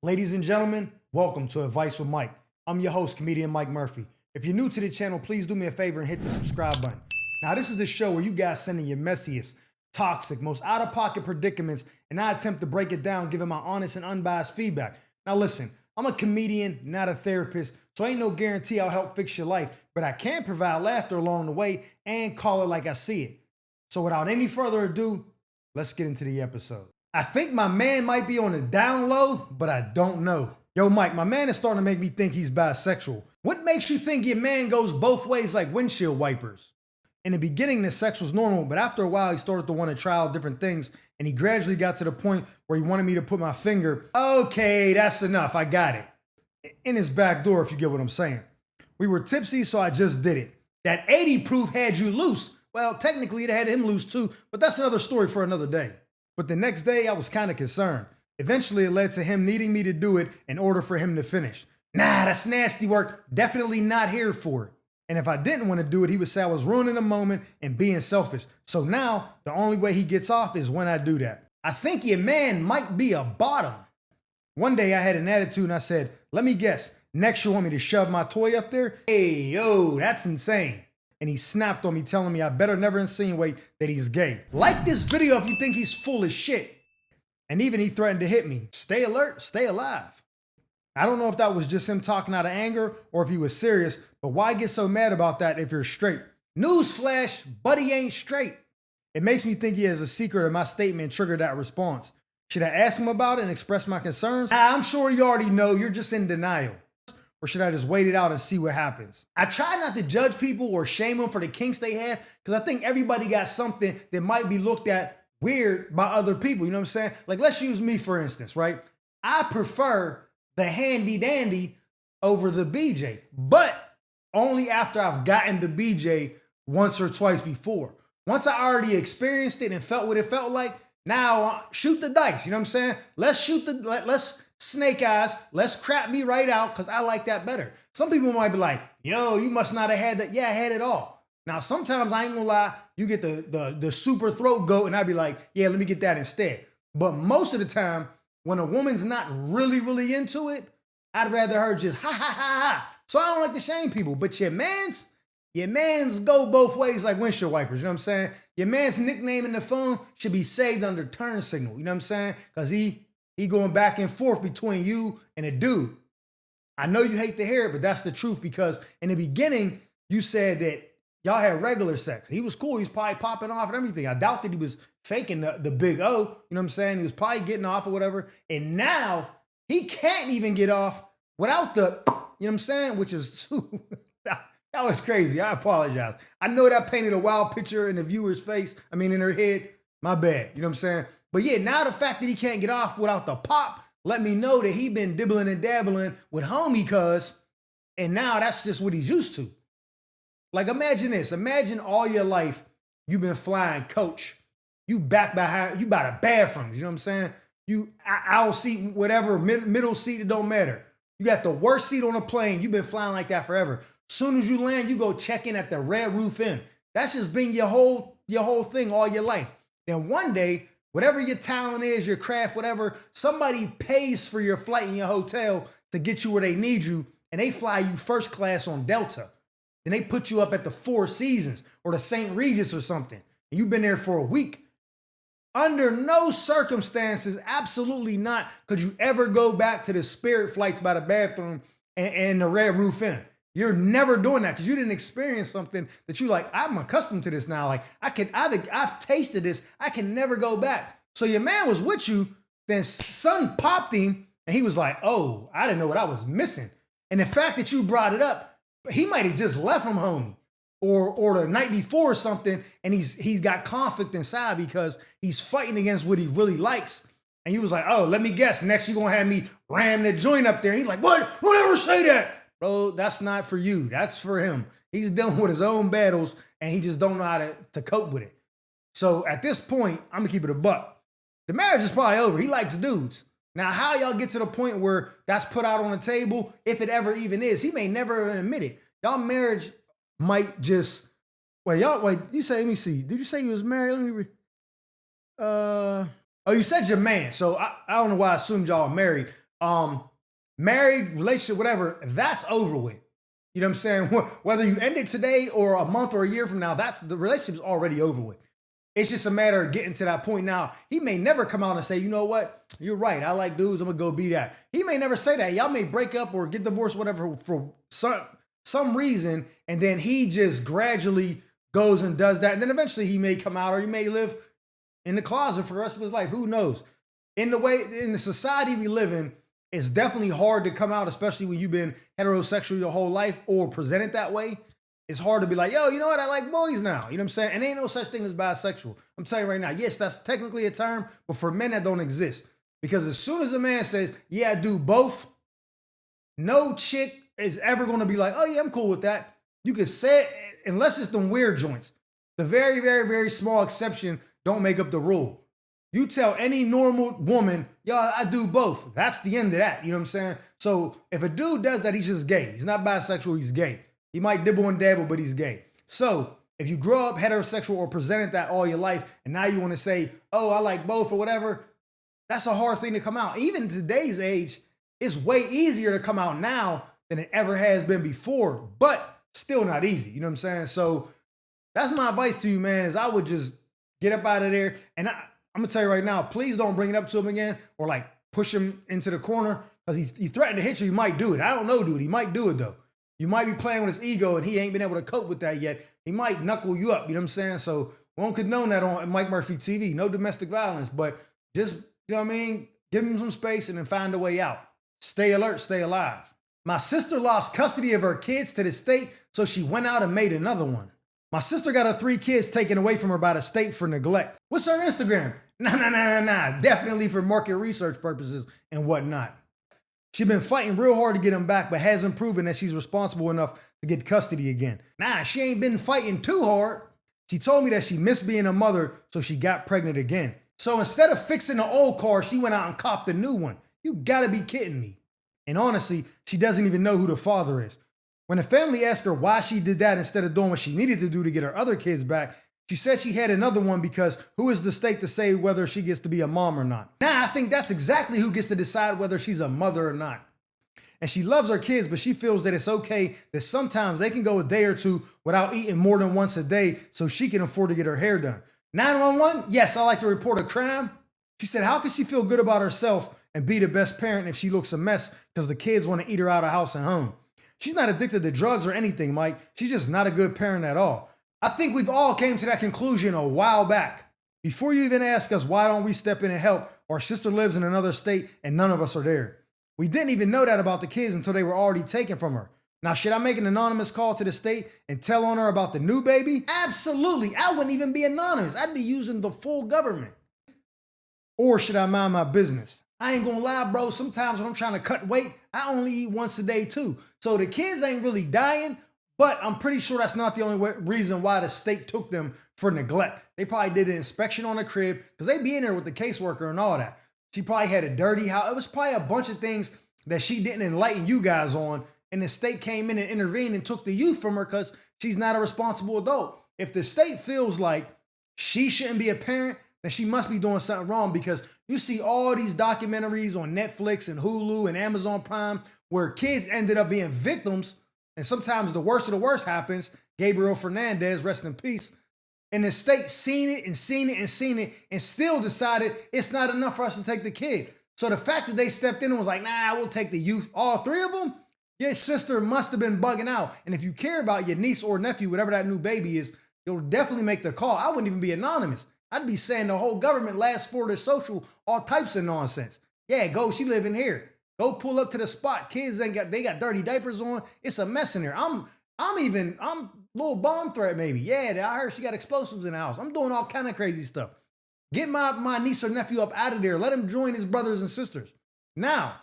Ladies and gentlemen, welcome to Advice with Mike. I'm your host, comedian Mike Murphy. If you're new to the channel, please do me a favor and hit the subscribe button. Now, this is the show where you guys send in your messiest, toxic, most out-of-pocket predicaments, and I attempt to break it down, giving my honest and unbiased feedback. Now, listen, I'm a comedian, not a therapist, so ain't no guarantee I'll help fix your life, but I can provide laughter along the way and call it like I see it. So without any further ado, let's get into the episode. I think my man might be on the down low, but I don't know. Yo, Mike, my man is starting to make me think he's bisexual. What makes you think your man goes both ways like windshield wipers? In the beginning, the sex was normal, but after a while, he started to want to try out different things, and he gradually got to the point where he wanted me to put my finger, okay, that's enough, I got it, in his back door, if you get what I'm saying. We were tipsy, so I just did it. That 80 proof had you loose. Well, technically, it had him loose too, but that's another story for another day. But the next day, I was kind of concerned. Eventually, it led to him needing me to do it in order for him to finish. Nah, that's nasty work. Definitely not here for it. And if I didn't want to do it, he would say I was ruining the moment and being selfish. So now, the only way he gets off is when I do that. I think your man might be a bottom. One day, I had an attitude and I said, let me guess, next you want me to shove my toy up there? Hey, yo, that's insane. And he snapped on me, telling me I better never insinuate that he's gay. Like this video if you think he's full of shit. And even he threatened to hit me. Stay alert, stay alive. I don't know if that was just him talking out of anger or if he was serious, but why get so mad about that if you're straight? Newsflash, buddy ain't straight. It makes me think he has a secret and my statement triggered that response. Should I ask him about it and express my concerns? I'm sure you already know, you're just in denial. Or should I just wait it out and see what happens? I try not to judge people or shame them for the kinks they have, because I think everybody got something that might be looked at weird by other people. You know what I'm saying? Like, let's use me, for instance, right? I prefer the handy dandy over the BJ, but only after I've gotten the BJ once or twice before. Once I already experienced it and felt what it felt like, now shoot the dice. You know what I'm saying? Let's snake eyes, let's crap me right out because I like that better. Some people might be like, yo, you must not have had that. Yeah, I had it all. Now, sometimes I ain't gonna lie, you get the super throat goat and I'd be like, yeah, let me get that instead. But most of the time, when a woman's not really into it, I'd rather her just ha ha ha ha. So I don't like to shame people, but your man's go both ways like windshield wipers, you know what I'm saying? Your man's nickname in the phone should be saved under turn signal, you know what I'm saying? Because he going back and forth between you and a dude. I know you hate to hear it, but that's the truth, because in the beginning, you said that y'all had regular sex. He was cool. He was probably popping off and everything. I doubt that he was faking the big O. You know what I'm saying? He was probably getting off or whatever. And now he can't even get off without the, you know what I'm saying? Which is, that was crazy. I apologize. I know that painted a wild picture in the viewer's face. I mean, in her head. My bad. You know what I'm saying? But yeah, now the fact that he can't get off without the pop, let me know that he been dibbling and dabbling with homie cuz, and now that's just what he's used to. Like, imagine this. Imagine all your life you've been flying coach. You back behind, you by the bathrooms, you know what I'm saying? You aisle seat, whatever, middle seat, it don't matter. You got the worst seat on a plane. You've been flying like that forever. Soon as you land, you go check in at the Red Roof Inn. That's just been your whole thing all your life. Then one day, whatever your talent is, your craft, whatever, somebody pays for your flight in your hotel to get you where they need you, and they fly you first class on Delta. Then they put you up at the Four Seasons or the St. Regis or something, and you've been there for a week. Under no circumstances, absolutely not, could you ever go back to the Spirit flights by the bathroom and the Red Roof Inn. You're never doing that because you didn't experience something that you like, I'm accustomed to this now. Like, I've tasted this. I can never go back. So your man was with you, then son popped him, and he was like, oh, I didn't know what I was missing. And the fact that you brought it up, he might have just left from home or the night before or something, and he's got conflict inside because he's fighting against what he really likes. And he was like, oh, let me guess, next you're going to have me ram the joint up there. And he's like, what? Who ever say that? Bro, that's not for you. That's for him. He's dealing with his own battles, and he just don't know how to cope with it. So at this point, I'm going to keep it a buck. The marriage is probably over. He likes dudes. Now, how y'all get to the point where that's put out on the table, if it ever even is, he may never even admit it. Y'all marriage might just, wait, you say, let me see. Did you say you was married? Let me read. Oh, you said your man. So I don't know why I assumed y'all are married. Um, Married, relationship, whatever, that's over with. You know what I'm saying? Whether you end it today or a month or a year from now, that's the relationship's already over with. It's just a matter of getting to that point. Now, he may never come out and say, you know what? You're right. I like dudes. I'm going to go be that. He may never say that. Y'all may break up or get divorced, whatever, for some reason. And then he just gradually goes and does that. And then eventually he may come out, or he may live in the closet for the rest of his life. Who knows? In the society we live in, it's definitely hard to come out, especially when you've been heterosexual your whole life or presented that way. It's hard to be like, yo, you know what? I like boys now. You know what I'm saying? And ain't no such thing as bisexual. I'm telling you right now, yes, that's technically a term, but for men that don't exist. Because as soon as a man says, yeah, I do both, no chick is ever going to be like, oh yeah, I'm cool with that. You can say it, unless it's them weird joints. The very, very, very small exception don't make up the rule. You tell any normal woman, yo, I do both. That's the end of that. You know what I'm saying? So if a dude does that, he's just gay. He's not bisexual, he's gay. He might dibble and dabble, but he's gay. So if you grow up heterosexual or presented that all your life, and now you want to say, oh, I like both or whatever, that's a hard thing to come out. Even in today's age, it's way easier to come out now than it ever has been before, but still not easy. You know what I'm saying? So that's my advice to you, man, is I would just get up out of there. And I'm going to tell you right now, please don't bring it up to him again or like push him into the corner, because he threatened to hit you. He might do it. I don't know, dude. He might do it, though. You might be playing with his ego and he ain't been able to cope with that yet. He might knuckle you up, you know what I'm saying? So we won't condone that on Mike Murphy TV. No domestic violence, but just, you know what I mean? Give him some space and then find a way out. Stay alert, stay alive. My sister lost custody of her kids to the state, so she went out and made another one. My sister got her 3 kids taken away from her by the state for neglect. What's her Instagram? Nah. Definitely for market research purposes and whatnot. She's been fighting real hard to get him back, but hasn't proven that she's responsible enough to get custody again. Nah, she ain't been fighting too hard. She told me that she missed being a mother, so she got pregnant again. So instead of fixing the old car, she went out and copped a new one. You gotta be kidding me. And honestly, she doesn't even know who the father is. When the family asked her why she did that instead of doing what she needed to do to get her other kids back, she said she had another one because who is the state to say whether she gets to be a mom or not? Now, I think that's exactly who gets to decide whether she's a mother or not. And she loves her kids, but she feels that it's okay that sometimes they can go a day or two without eating more than once a day so she can afford to get her hair done. 911? Yes, I like to report a crime. She said, how can she feel good about herself and be the best parent if she looks a mess because the kids want to eat her out of house and home? She's not addicted to drugs or anything, Mike. She's just not a good parent at all. I think we've all came to that conclusion a while back. Before you even ask us, why don't we step in and help? Our sister lives in another state and none of us are there. We didn't even know that about the kids until they were already taken from her. Now, should I make an anonymous call to the state and tell on her about the new baby? Absolutely. I wouldn't even be anonymous. I'd be using the full government. Or should I mind my business? I ain't gonna lie, bro. Sometimes when I'm trying to cut weight, I only eat once a day too. So the kids ain't really dying, but I'm pretty sure that's not the only reason why the state took them for neglect. They probably did an inspection on the crib because they be in there with the caseworker and all that. She probably had a dirty house. It was probably a bunch of things that she didn't enlighten you guys on. And the state came in and intervened and took the youth from her because she's not a responsible adult. If the state feels like she shouldn't be a parent, then she must be doing something wrong, because you see all these documentaries on Netflix and Hulu and Amazon Prime where kids ended up being victims. And sometimes the worst of the worst happens. Gabriel Fernandez, rest in peace. And the state seen it and seen it and seen it and still decided it's not enough for us to take the kid. So the fact that they stepped in and was like, nah, we'll take the youth, all 3 of them, your sister must have been bugging out. And if you care about your niece or nephew, whatever that new baby is, you'll definitely make the call. I wouldn't even be anonymous. I'd be saying the whole government last for the social, all types of nonsense. Yeah, go, she living here. Go pull up to the spot. Kids they got dirty diapers on. It's a mess in there. I'm little bomb threat maybe. Yeah, I heard she got explosives in the house. I'm doing all kind of crazy stuff. Get my niece or nephew up out of there. Let him join his brothers and sisters. Now,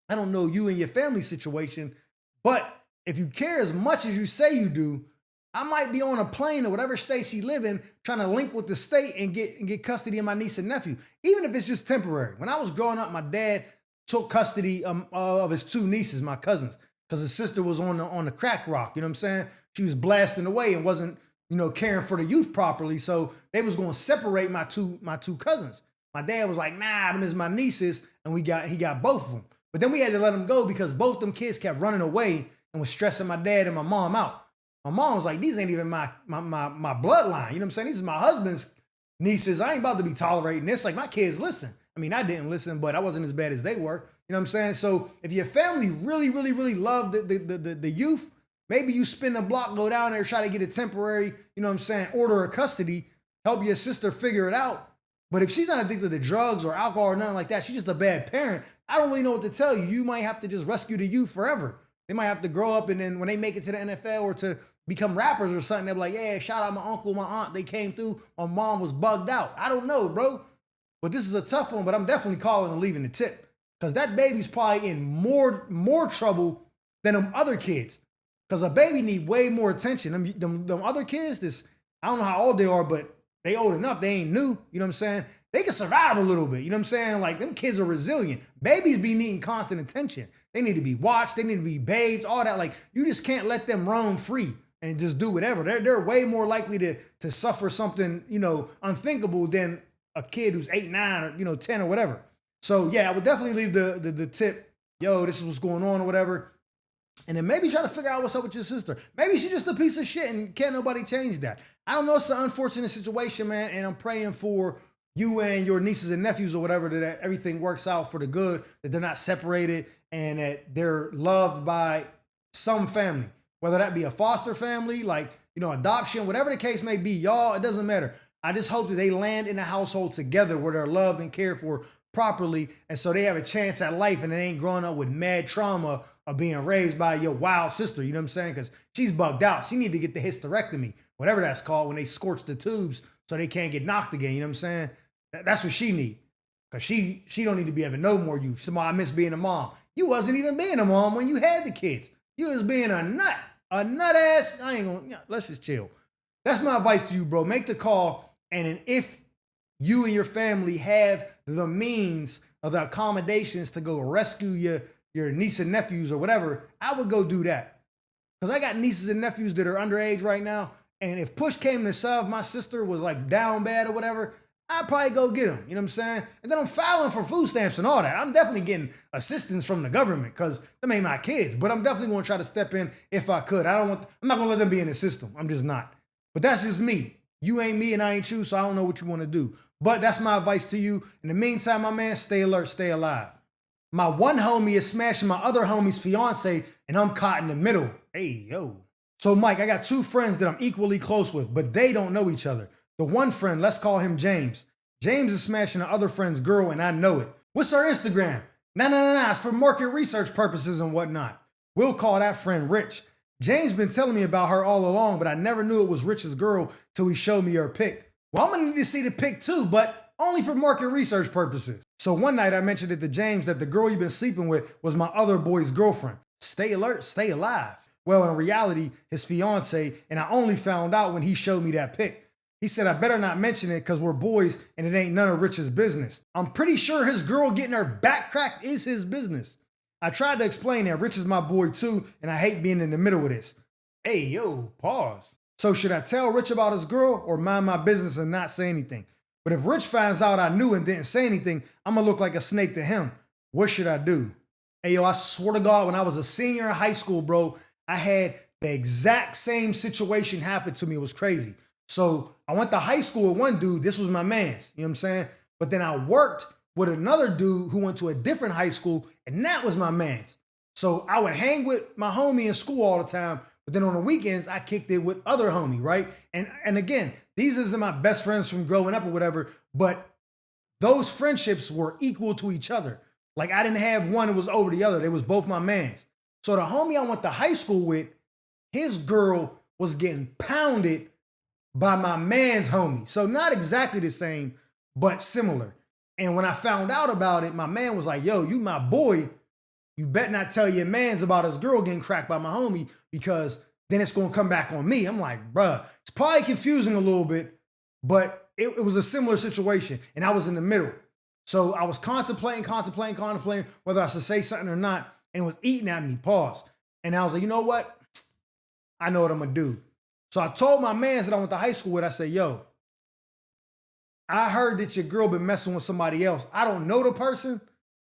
I don't know you and your family situation, but if you care as much as you say you do, I might be on a plane or whatever state she live in trying to link with the state and get custody of my niece and nephew, even if it's just temporary. When I was growing up, my dad took custody of his 2 nieces, my cousins, because his sister was on the crack rock. You know what I'm saying? She was blasting away and wasn't, caring for the youth properly. So they was going to separate my two cousins. My dad was like, nah, them is my nieces, and he got both of them. But then we had to let them go because both them kids kept running away and was stressing my dad and my mom out. My mom was like, these ain't even my bloodline. You know what I'm saying? These is my husband's nieces. I ain't about to be tolerating this. Like, my kids listen. I mean, I didn't listen, but I wasn't as bad as they were. You know what I'm saying? So if your family really, really, really loved the youth, maybe you spin the block, go down there, try to get a temporary, you know what I'm saying, order of custody, help your sister figure it out. But if she's not addicted to drugs or alcohol or nothing like that, she's just a bad parent, I don't really know what to tell you. You might have to just rescue the youth forever. They might have to grow up, and then when they make it to the NFL or to become rappers or something, they'll be like, yeah, shout out my uncle, my aunt, they came through, my mom was bugged out. I don't know, bro. But this is a tough one, but I'm definitely calling and leaving the tip. Because that baby's probably in more trouble than them other kids. Because a baby need way more attention. Them other kids, I don't know how old they are, but they old enough. They ain't new. You know what I'm saying? They can survive a little bit. You know what I'm saying? Like, them kids are resilient. Babies be needing constant attention. They need to be watched. They need to be bathed, all that. Like, you just can't let them roam free and just do whatever. They're way more likely to suffer something, you know, unthinkable than a kid who's 8, 9, or, you know, 10 or whatever. So yeah, I would definitely leave the tip, yo, this is what's going on or whatever. And then maybe try to figure out what's up with your sister. Maybe she's just a piece of shit and can't nobody change that. I don't know, it's an unfortunate situation, man, and I'm praying for you and your nieces and nephews or whatever, that everything works out for the good, that they're not separated, and that they're loved by some family, whether that be a foster family, like, you know, adoption, whatever the case may be, y'all, it doesn't matter. I just hope that they land in a household together where they're loved and cared for properly, and so they have a chance at life and they ain't growing up with mad trauma of being raised by your wild sister, you know what I'm saying? Because she's bugged out. She need to get the hysterectomy, whatever that's called, when they scorch the tubes so they can't get knocked again, you know what I'm saying? That's what she need. Because she don't need to be having no more youth. Somebody, I miss being a mom. You wasn't even being a mom when you had the kids. You was being a nut ass. I ain't gonna, let's just chill. That's my advice to you, bro. Make the call. And if you and your family have the means of the accommodations to go rescue your niece and nephews or whatever, I would go do that. Because I got nieces and nephews that are underage right now. And if push came to shove, my sister was like down bad or whatever, I'd probably go get them. You know what I'm saying? And then I'm filing for food stamps and all that. I'm definitely getting assistance from the government because them ain't my kids. But I'm definitely going to try to step in if I could. I'm not going to let them be in the system. I'm just not. But that's just me. You ain't me and I ain't you, so I don't know what you want to do. But that's my advice to you. In the meantime, my man, stay alert, stay alive. My one homie is smashing my other homie's fiance, and I'm caught in the middle. Hey, yo. So, Mike, I got 2 friends that I'm equally close with, but they don't know each other. The one friend, let's call him James. James is smashing the other friend's girl, and I know it. What's our Instagram? Nah, it's for market research purposes and whatnot. We'll call that friend Rich. James been telling me about her all along, but I never knew it was Rich's girl till he showed me her pic. Well, I'm gonna need to see the pic too, but only for market research purposes. So one night I mentioned it to James that the girl you've been sleeping with was my other boy's girlfriend. Stay alert, stay alive. Well, in reality, his fiance, and I only found out when he showed me that pic. He said I better not mention it because we're boys and it ain't none of Rich's business. I'm pretty sure his girl getting her back cracked is his business. I tried to explain that Rich is my boy too, and I hate being in the middle of this. Hey, yo, pause. So should I tell Rich about his girl or mind my business and not say anything? But if Rich finds out I knew and didn't say anything, I'm gonna look like a snake to him. What should I do? Hey, yo, I swear to God, when I was a senior in high school, bro, I had the exact same situation happen to me. It was crazy. So I went to high school with one dude. This was my man's, you know what I'm saying? But then I worked with another dude who went to a different high school, and that was my man's. So I would hang with my homie in school all the time, but then on the weekends, I kicked it with other homie, right? And again, these are my best friends from growing up or whatever, but those friendships were equal to each other. Like, I didn't have one that was over the other. They was both my mans. So the homie I went to high school with, his girl was getting pounded by my man's homie. So not exactly the same, but similar. And when I found out about it, my man was like, yo, you my boy. You better not tell your mans about his girl getting cracked by my homie because then it's going to come back on me. I'm like, bruh, it's probably confusing a little bit, but it was a similar situation. And I was in the middle. So I was contemplating whether I should say something or not. And it was eating at me, pause. And I was like, you know what? I know what I'm going to do. So I told my mans that I went to high school with, I said, yo, I heard that your girl been messing with somebody else. I don't know the person,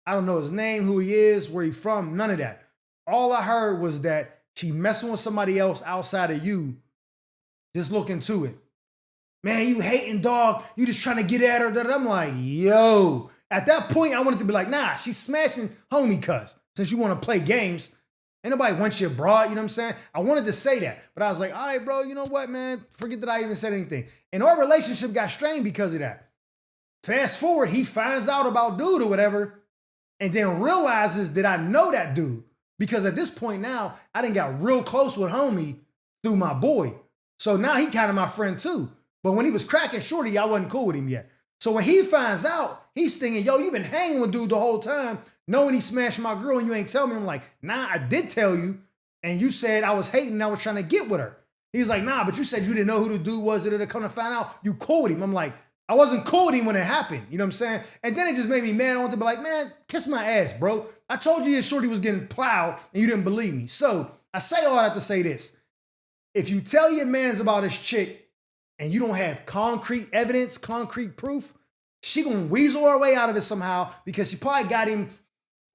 I don't know his name, who he is, where he from, none of that. All I heard was that she messing with somebody else outside of you. Just look into it. Man, you hating, dog. You just trying to get at her. I'm like, yo. At that point, I wanted to be like, nah, she's smashing homie cuz. Since you want to play games, ain't nobody wants you abroad, you know what I'm saying? I wanted to say that, but I was like, all right, bro, you know what, man? Forget that I even said anything. And our relationship got strained because of that. Fast forward, he finds out about dude or whatever, and then realizes that I know that dude. Because at this point now, I done got real close with homie through my boy. So now he kind of my friend too. But when he was cracking shorty, I wasn't cool with him yet. So when he finds out, he's thinking, yo, you been hanging with dude the whole time, knowing he smashed my girl and you ain't tell me. I'm like, nah, I did tell you. And you said I was hating and I was trying to get with her. He's like, nah, but you said you didn't know who the dude was that come to find out you cool with him. I'm like, I wasn't cool with him when it happened. You know what I'm saying? And then it just made me mad. I wanted to be like, man, kiss my ass, bro. I told you your shorty was getting plowed and you didn't believe me. So I say all that to say this. If you tell your mans about his chick and you don't have concrete evidence, concrete proof, she gonna weasel her way out of it somehow because she probably got him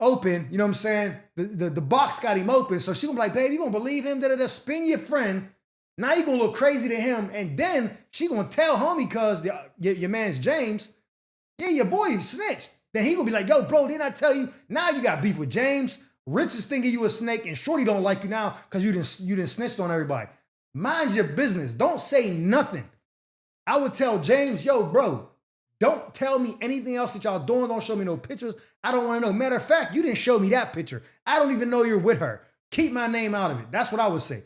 open, you know what I'm saying? The box got him open. So she gonna be like, babe, you gonna believe him? Da-da-da, spin your friend. Now you gonna look crazy to him. And then she gonna tell homie cuz your man's James, yeah, your boy snitched. Then he gonna be like, yo, bro, didn't I tell you? Now you got beef with James. Rich is thinking you a snake and Shorty don't like you now because you didn't snitched on everybody. Mind your business. Don't say nothing. I would tell James, yo, bro, don't tell me anything else that y'all doing. Don't show me no pictures. I don't want to know. Matter of fact, you didn't show me that picture. I don't even know you're with her. Keep my name out of it. That's what I would say.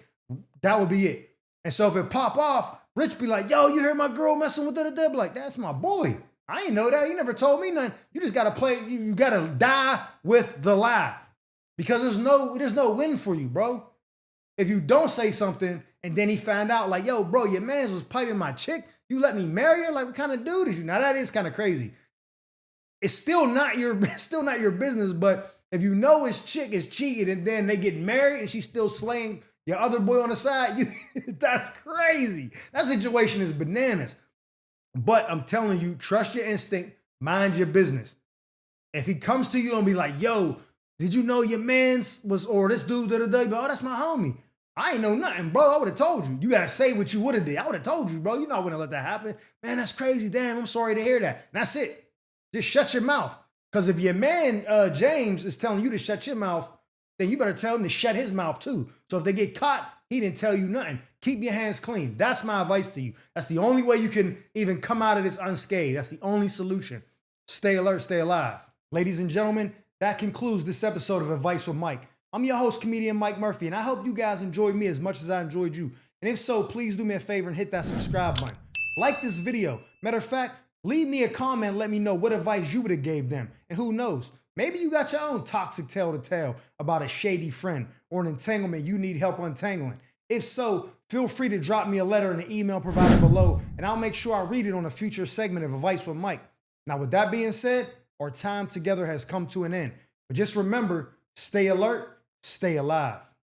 That would be it. And so if it pop off, Rich be like, yo, you heard my girl messing with the dub. Like, that's my boy. I ain't know that. You never told me nothing. You just got to play. You got to die with the lie because there's no win for you, bro. If you don't say something and then he found out like, yo, bro, your man was piping my chick. You let me marry her? Like, what kind of dude is you? Now that is kind of crazy. It's still not your business, but if you know his chick is cheating and then they get married and she's still slaying your other boy on the side, that's crazy. That situation is bananas. But I'm telling you, trust your instinct, mind your business. If he comes to you and be like, yo, did you know your man's was, or this dude, oh, that's my homie. I ain't know nothing, bro. I would have told you. You got to say what you would have did. I would have told you, bro. You're not going to let that happen. Man, that's crazy. Damn, I'm sorry to hear that. And that's it. Just shut your mouth. Because if your man, James, is telling you to shut your mouth, then you better tell him to shut his mouth too. So if they get caught, he didn't tell you nothing. Keep your hands clean. That's my advice to you. That's the only way you can even come out of this unscathed. That's the only solution. Stay alert, stay alive. Ladies and gentlemen, that concludes this episode of Advice with Mike. I'm your host, comedian Mike Murphy, and I hope you guys enjoyed me as much as I enjoyed you. And if so, please do me a favor and hit that subscribe button. Like this video. Matter of fact, leave me a comment and let me know what advice you would have gave them. And who knows, maybe you got your own toxic tale to tell about a shady friend or an entanglement you need help untangling. If so, feel free to drop me a letter in the email provided below, and I'll make sure I read it on a future segment of Advice with Mike. Now, with that being said, our time together has come to an end. But just remember, stay alert, stay alive.